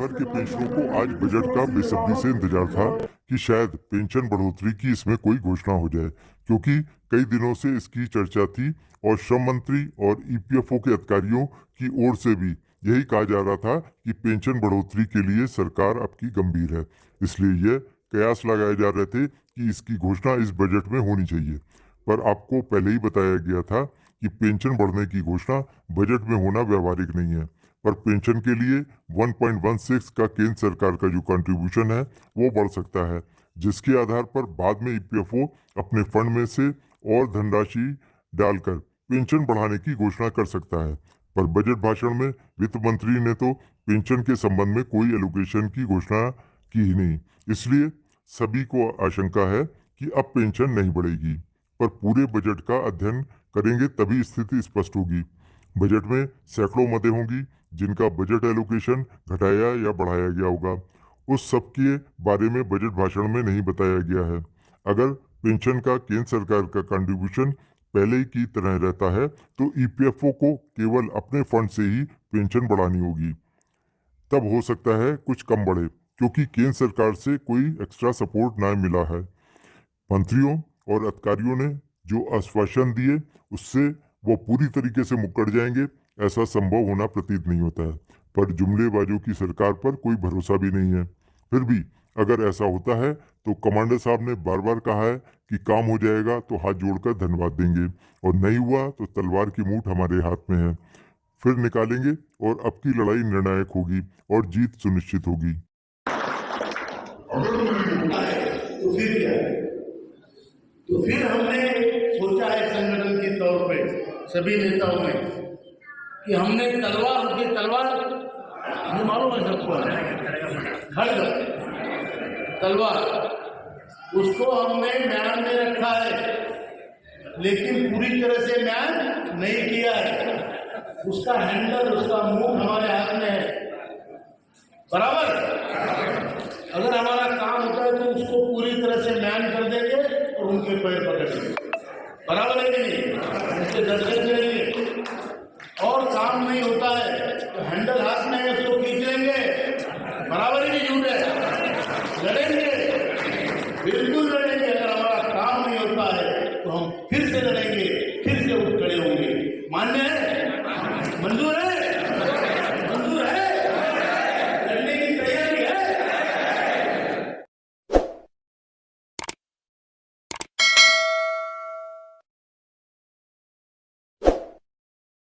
भर के पेंशनरों को आज बजट का बेसब्री से इंतजार था कि शायद पेंशन बढ़ोतरी की इसमें कोई घोषणा हो जाए, क्योंकि कई दिनों से इसकी चर्चा थी और श्रम मंत्री और ईपीएफओ के अधिकारियों की ओर से भी यही कहा जा रहा था कि पेंशन बढ़ोतरी के लिए सरकार अब की गंभीर है। इसलिए यह कयास लगाए जा रहे थे कि इसकी घोषणा इस बजट में होनी चाहिए। पर आपको पहले ही बताया गया था कि पेंशन बढ़ने की घोषणा बजट में होना व्यवहारिक नहीं है, पर पेंशन के लिए 1.16 का केंद्र सरकार का जो कंट्रीब्यूशन है वो बढ़ सकता है, जिसके आधार पर बाद में ईपीएफओ अपने फंड में से और धनराशि डालकर पेंशन बढ़ाने की घोषणा कर सकता है। पर बजट भाषण में वित्त मंत्री ने तो पेंशन के संबंध में कोई एलोकेशन की घोषणा की ही नहीं। इसलिए सभी को आशंका है कि अब पेंशन नहीं बढ़ेगी। पर पूरे बजट का अध्ययन करेंगे तभी स्थिति स्पष्ट होगी। बजट में सैकड़ों मदें होंगी जिनका बजट एलोकेशन घटाया या बढ़ाया गया होगा। उस सब के बारे में बजट भाषण में नहीं बताया गया है। अगर पेंशन का केंद्र सरकार का कंट्रीब्यूशन पहले की तरह रहता है तो ईपीएफओ को केवल अपने फंड से ही पेंशन बढ़ानी होगी। तब हो सकता है कुछ कम बढ़े, क्योंकि केंद्र सरकार से कोई एक्स्ट्रा सपोर्ट ना मिला है। मंत्रियों और अधिकारियों ने जो आश्वासन दिए उससे वो पूरी तरीके से मुकर जाएंगे, ऐसा संभव होना प्रतीत नहीं होता है। पर जुमलेबाजों की सरकार पर कोई भरोसा भी नहीं है। फिर भी अगर ऐसा होता है तो कमांडर साहब ने बार बार कहा है कि काम हो जाएगा तो हाथ जोड़कर धन्यवाद देंगे, और नहीं हुआ तो तलवार की मूठ हमारे हाथ में है, फिर निकालेंगे और अब की लड़ाई निर्णायक होगी और जीत सुनिश्चित होगी। तो फिर क्या है? तो फिर हमने सोचा है संगठन के तौर पे सभी नेताओं ने कि हमने तलवार उठी, तलवार मालूम है सबको, खड्ग तलवार, उसको हमने म्यान में रखा है, लेकिन पूरी तरह से म्यान नहीं किया है। उसका हैंडल, उसका मुंह हमारे हाथ में है, बराबर। अगर हमारा काम होता है तो उसको पूरी तरह से म्यान कर देंगे और उनके पैर पकड़ेंगे, बराबर है कि नहीं? उससे दर्शन करेंगे। और काम नहीं होता है तो हैंडल हाथ में है, उसको खींच लेंगे, बराबर ही नहीं, झूठ है, लड़ेंगे, बिल्कुल लड़ेंगे। अगर हमारा काम नहीं होता है तो हम फिर से लड़ेंगे, फिर से उठ खड़े होंगे। मान्य है? मंजूर है?